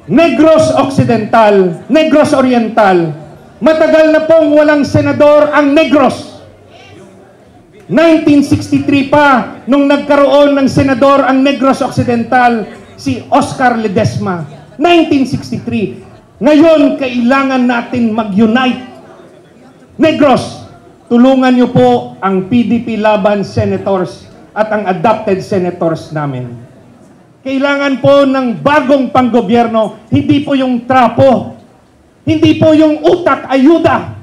Negros Occidental, Negros Oriental. Matagal na pong walang senador ang Negros. 1963 pa, nung nagkaroon ng senador ang Negros Occidental, si Oscar Ledesma. 1963. Ngayon, kailangan natin mag-unite. Negros, tulungan niyo po ang PDP Laban senators at ang adopted senators namin. Kailangan po ng bagong panggobyerno, hindi po yung trapo, hindi po yung utak, ayuda.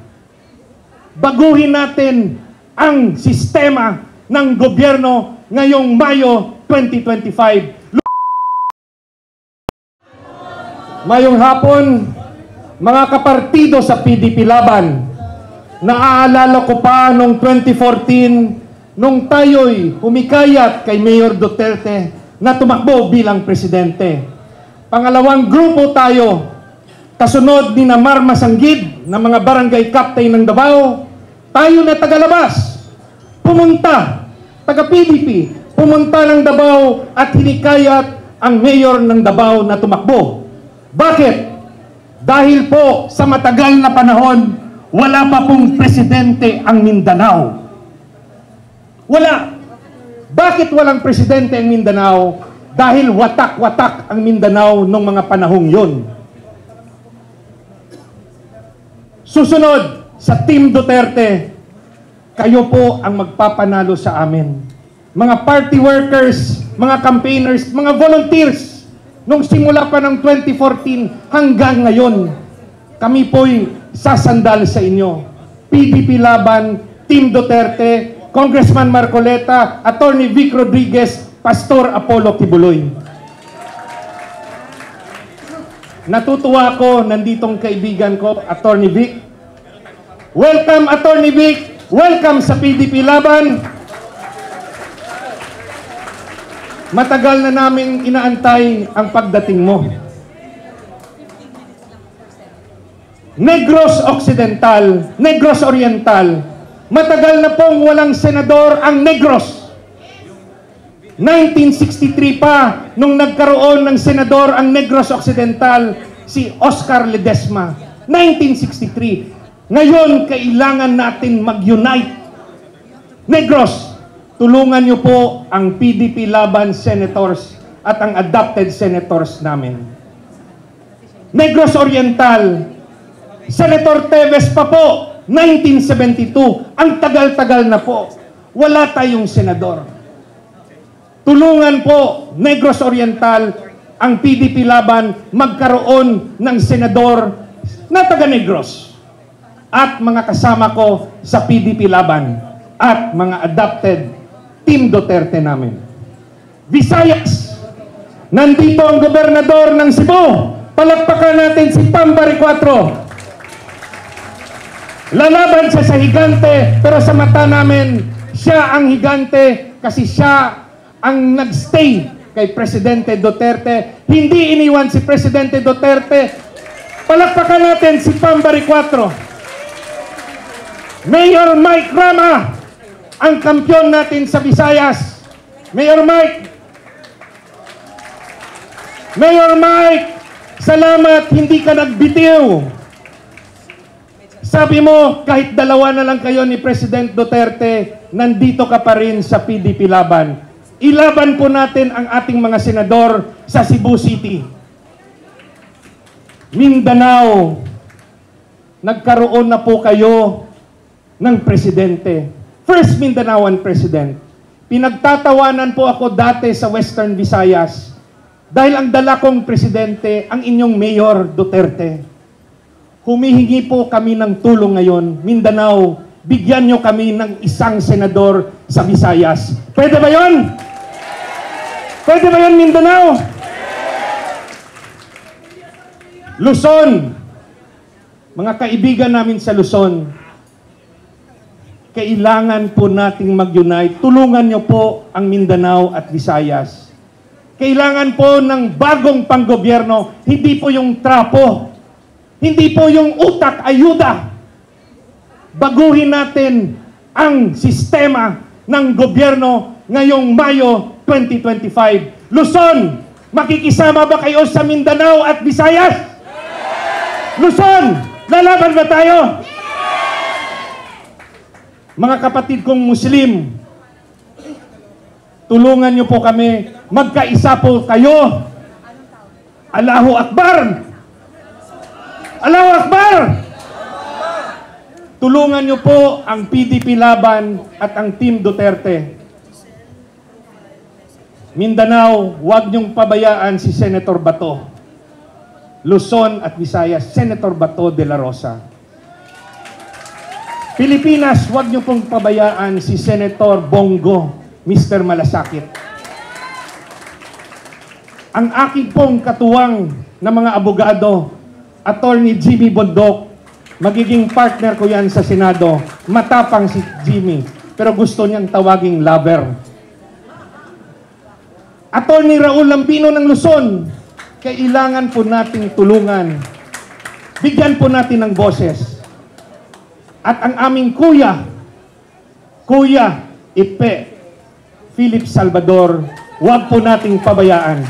Baguhin natin ang sistema ng gobyerno ngayong Mayo 2025. Mayong hapon, mga kapartido sa PDP Laban, naaalala ko pa noong 2014, nung tayo'y humikayat kay Mayor Duterte na tumakbo bilang presidente. Pangalawang grupo tayo, kasunod ni Mar Masanggid na mga barangay captain ng Davao, tayo na tagalabas, pumunta, taga-PDP, pumunta ng Davao at hinikayat ang mayor ng Davao na tumakbo. Bakit? Dahil po sa matagal na panahon, wala pa pong presidente ang Mindanao. Wala. Bakit walang presidente ang Mindanao? Dahil watak-watak ang Mindanao noong mga panahong yun. Susunod, sa Team Duterte, kayo po ang magpapanalo sa amin. Mga party workers, mga campaigners, mga volunteers, nung simula pa ng 2014 hanggang ngayon, kami po'y sasandal sa inyo. PDP Laban, Team Duterte, Congressman Marcoleta, Attorney Vic Rodriguez, Pastor Apollo Kibuloy. Natutuwa ako, nanditong kaibigan ko, Attorney Vic. Welcome, Attorney Vic. Welcome sa PDP Laban. Matagal na naming inaantay ang pagdating mo. Negros Occidental, Negros Oriental. Matagal na pong walang senador ang Negros. 1963 pa, nung nagkaroon ng senador ang Negros Occidental, si Oscar Ledesma. 1963. Ngayon, kailangan natin mag-unite. Negros, tulungan niyo po ang PDP Laban senators at ang adopted senators namin. Negros Oriental, Senator Teves pa po, 1972. Ang tagal-tagal na po. Wala tayong senador. Tulungan po, Negros Oriental, ang PDP Laban magkaroon ng senador na taga-Negros. At mga kasama ko sa PDP Laban at mga adopted Team Duterte namin. Visayas, nandito ang gobernador ng Cebu. Palakpakan natin si Pambari 4. Lalaban siya sa higante, pero sa mata namin, siya ang higante kasi siya ang nagstay kay Presidente Duterte. Hindi iniwan si Presidente Duterte. Palakpakan natin si Pambari 4. Mayor Mike Rama, ang kampyon natin sa Visayas. Mayor Mike, salamat, hindi ka nagbitiw. Sabi mo, kahit dalawa na lang kayo ni President Duterte, nandito ka pa rin sa PDP Laban. Ilaban po natin ang ating mga senador sa Cebu City. Mindanao, nagkaroon na po kayo ng presidente. First Mindanaoan president. Pinagtatawanan po ako dati sa Western Visayas dahil ang dala kong presidente, ang inyong Mayor Duterte. Humihingi po kami ng tulong ngayon. Mindanao, bigyan nyo kami ng isang senador sa Visayas. Pwede ba yun? Pwede ba yun, Mindanao? Luzon, mga kaibigan namin sa Luzon, kailangan po nating mag-unite. Tulungan nyo po ang Mindanao at Visayas. Kailangan po ng bagong panggobyerno, hindi po yung trapo, hindi po yung utak, ayuda. Baguhin natin ang sistema ng gobyerno ngayong Mayo 2025. Luzon, Makikisama ba kayo sa Mindanao at Visayas? Luzon, lalaban ba tayo? Mga kapatid kong Muslim, tulungan niyo po kami, magkaisa po kayo. Allahu Akbar! Allahu Akbar! Tulungan niyo po ang PDP Laban at ang Team Duterte. Mindanao, huwag niyong pabayaan si Senator Bato. Luzon at Visayas, Senator Bato de la Rosa. Pilipinas, huwag niyo pong pabayaan si Senator Bongo, Mr. Malasakit. Ang aking pong katuwang na mga abogado, Attorney Jimmy Bondok, magiging partner ko yan sa Senado. Matapang si Jimmy, pero gusto niyang tawaging lover. Attorney Raul Lambino ng Luzon, kailangan po nating tulungan. Bigyan po natin ng boses. At ang aming Kuya Ipe, Philip Salvador, huwag po nating pabayaan.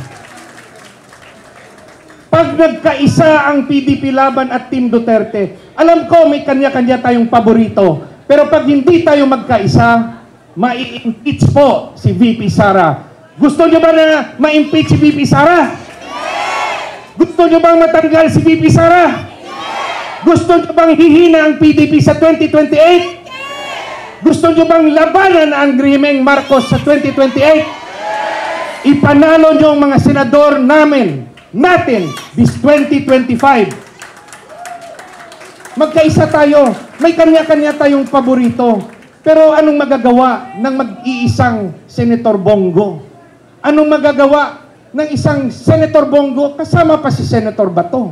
Pag nagkaisa ang PDP Laban at Team Duterte, alam ko may kanya-kanya tayong paborito. Pero pag hindi tayo magkaisa, mai-impeach po si VP Sara. Gusto nyo ba na ma-impeach si VP Sara? Gusto nyo bang matanggal si VP Sara? Gusto nyo bang hihina ang PDP sa 2028? Gusto nyo bang labanan ang Grimeng Marcos sa 2028? Ipanalo nyo ang mga senador natin this 2025. Magkaisa tayo. May kanya-kanya tayong paborito. Pero anong magagawa ng mag-iisang Senator Bongo? Anong magagawa ng isang Senator Bongo kasama pa si Senator Bato?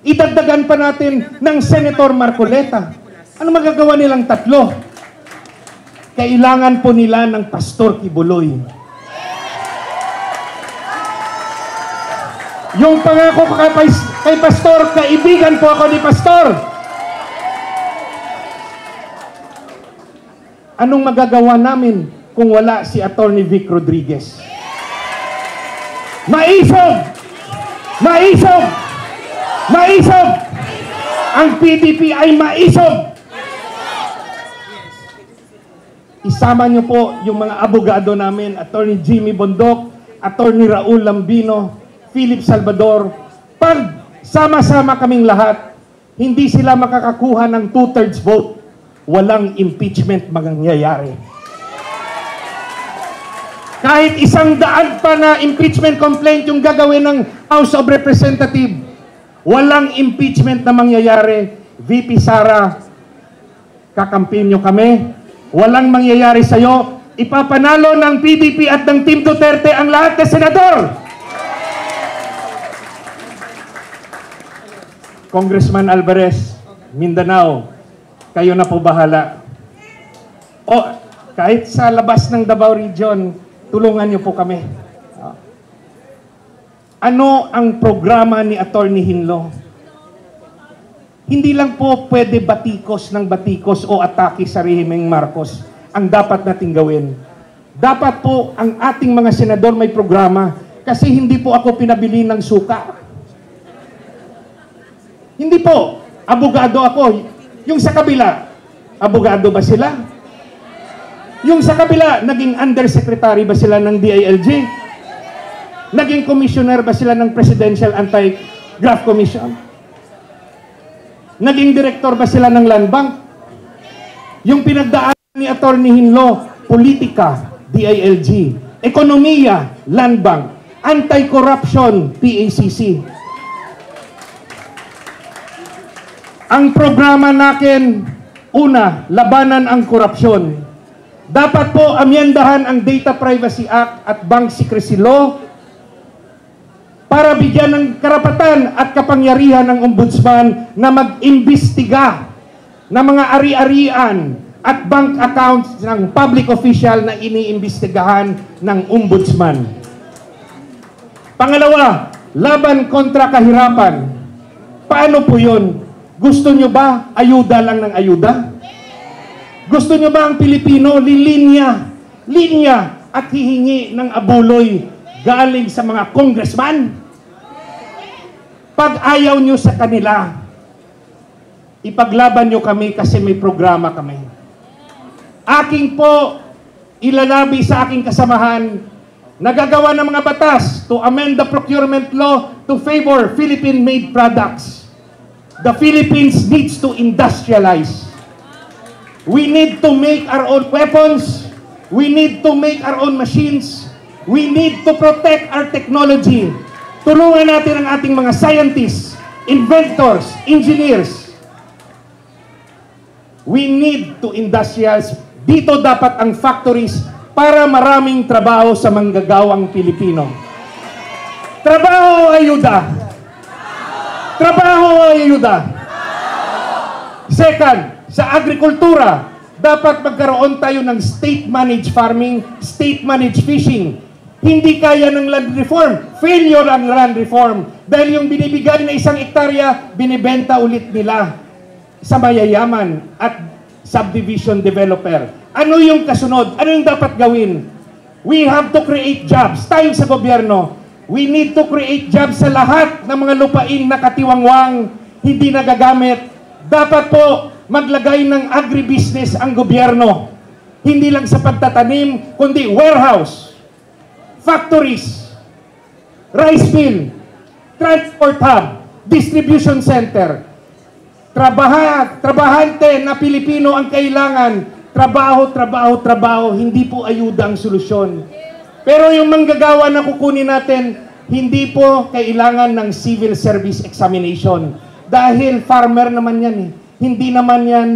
Idagdagan pa natin ng Senator Marcoleta. Anong magagawa nilang tatlo? Kailangan po nila ng Pastor Kibuloy. Yung pangako ko kay Pastor, kaibigan po ako ni Pastor. Anong magagawa namin kung wala si Attorney Vic Rodriguez? Maisog! Maisog! Maisog! Ang PDP ay maisog! Isama niyo po yung mga abogado namin, Attorney Jimmy Bondok, Attorney Raul Lambino, Philip Salvador. Pag sama-sama kaming lahat, hindi sila makakakuha ng 2/3 vote. Walang impeachment mangyayari. Kahit 100 pa na impeachment complaint yung gagawin ng House of Representatives, walang impeachment na mangyayari. VP Sara, kakampihin nyo kami. Walang mangyayari sa'yo. Ipapanalo ng PDP at ng Team Duterte ang lahat ng senador. Congressman Alvarez, Mindanao, kayo na po bahala. O, kahit sa labas ng Davao Region, tulungan niyo po kami. Ano ang programa ni Attorney Hinlo? Hindi lang po pwede batikos ng batikos o atake sa rehimeng Marcos ang dapat nating gawin. Dapat po ang ating mga senador may programa kasi hindi po ako pinabili ng suka. Hindi po. Abogado ako. Yung sa kabila, abogado ba sila? Yung sa kabila, naging undersecretary ba sila ng DILG? Naging commissioner ba sila ng Presidential Anti-Graft Commission? Naging director ba sila ng Land Bank? Yung pinagdaanan ni Attorney Hinlo, politika, DILG, ekonomiya, Land Bank, anti-corruption, PACC. Ang programa natin, una, labanan ang korupsyon. Dapat po amyendahan ang Data Privacy Act at Bank Secrecy Law para bigyan ng karapatan at kapangyarihan ng ombudsman na mag-imbestiga ng mga ari-arian at bank accounts ng public official na iniimbestigahan ng ombudsman. Pangalawa, laban kontra kahirapan. Paano po yun? Gusto nyo ba ayuda lang ng ayuda? Gusto nyo ba ang Pilipino linya at hihingi ng abuloy galing sa mga congressman. Pag ayaw nyo sa kanila, ipaglaban nyo kami kasi may programa kami. Aking po ilalabi sa aking kasamahan, nagagawa ng mga batas to amend the procurement law to favor Philippine-made products. The Philippines needs to industrialize. We need to make our own weapons. We need to make our own machines. We need to protect our technology. Tulungan natin ang ating mga scientists, inventors, engineers. We need to industrialize. Dito dapat ang factories para maraming trabaho sa manggagawang Pilipino. Trabaho ay ayuda. Trabaho ay ayuda. Second, sa agrikultura, dapat magkaroon tayo ng state-managed farming, state-managed fishing. Hindi kaya ng land reform. Failure ang land reform. Dahil yung binibigay na 1 hektarya, binibenta ulit nila sa mayayaman at subdivision developer. Ano yung kasunod? Ano yung dapat gawin? We have to create jobs. Tayo sa gobyerno, we need to create jobs sa lahat ng mga lupain na katiwangwang, hindi nagagamit. Dapat po maglagay ng agribusiness ang gobyerno. Hindi lang sa pagtatanim, kundi warehouse, factories, rice mill, transport hub, distribution center. Trabahante na Pilipino ang kailangan. Trabaho, trabaho, trabaho. Hindi po ayuda ang solusyon. Pero yung manggagawa na kukunin natin, hindi po kailangan ng civil service examination. Dahil farmer naman yan eh. Hindi naman yan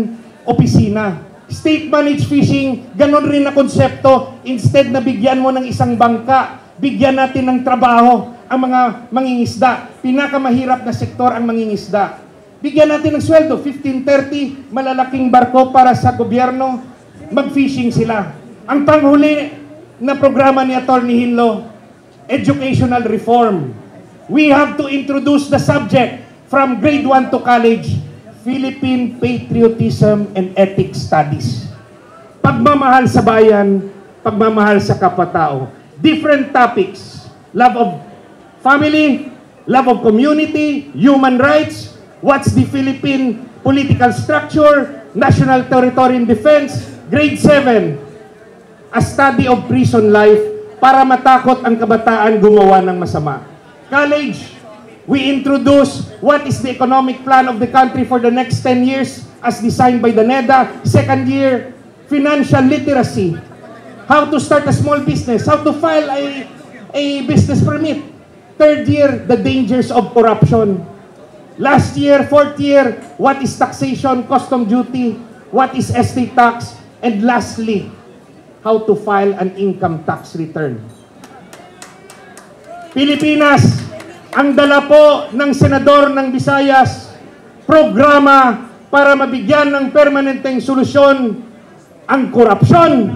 opisina. State-managed fishing, ganun rin na konsepto. Instead na bigyan mo ng isang bangka, bigyan natin ng trabaho ang mga mangingisda. Pinakamahirap na sektor ang mangingisda. Bigyan natin ng sweldo, 15-30, malalaking barko para sa gobyerno, mag-fishing sila. Ang panghuli na programa ni Atty. Hinlo, educational reform. We have to introduce the subject from grade 1 to college, Philippine Patriotism and Ethics Studies. Pagmamahal sa bayan, pagmamahal sa kapwa-tao. Different topics, love of family, love of community, human rights, what's the Philippine political structure, national territory and defense, grade 7, a study of prison life para matakot ang kabataan gumawa ng masama. College, we introduce what is the economic plan of the country for the next 10 years as designed by the NEDA. Second year, financial literacy, how to start a small business, how to file a business permit. Third year, the dangers of corruption. Last year, fourth year, what is taxation, custom duty, what is estate tax, and lastly, how to file an income tax return. Pilipinas, ang dala po ng senador ng Visayas, programa para mabigyan ng permanenteng solusyon ang korupsyon,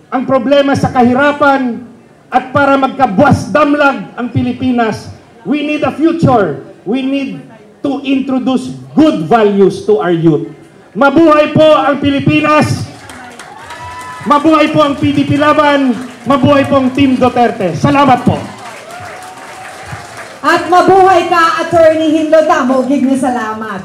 ang problema sa kahirapan, at para magkabuwas damlag ang Pilipinas. We need a future. We need to introduce good values to our youth. Mabuhay po ang Pilipinas! Mabuhay po ang PDP Laban! Mabuhay po ang Team Duterte! Salamat po! At mabuhay ka, Atty. Hinlo Damo. Gig na salamat.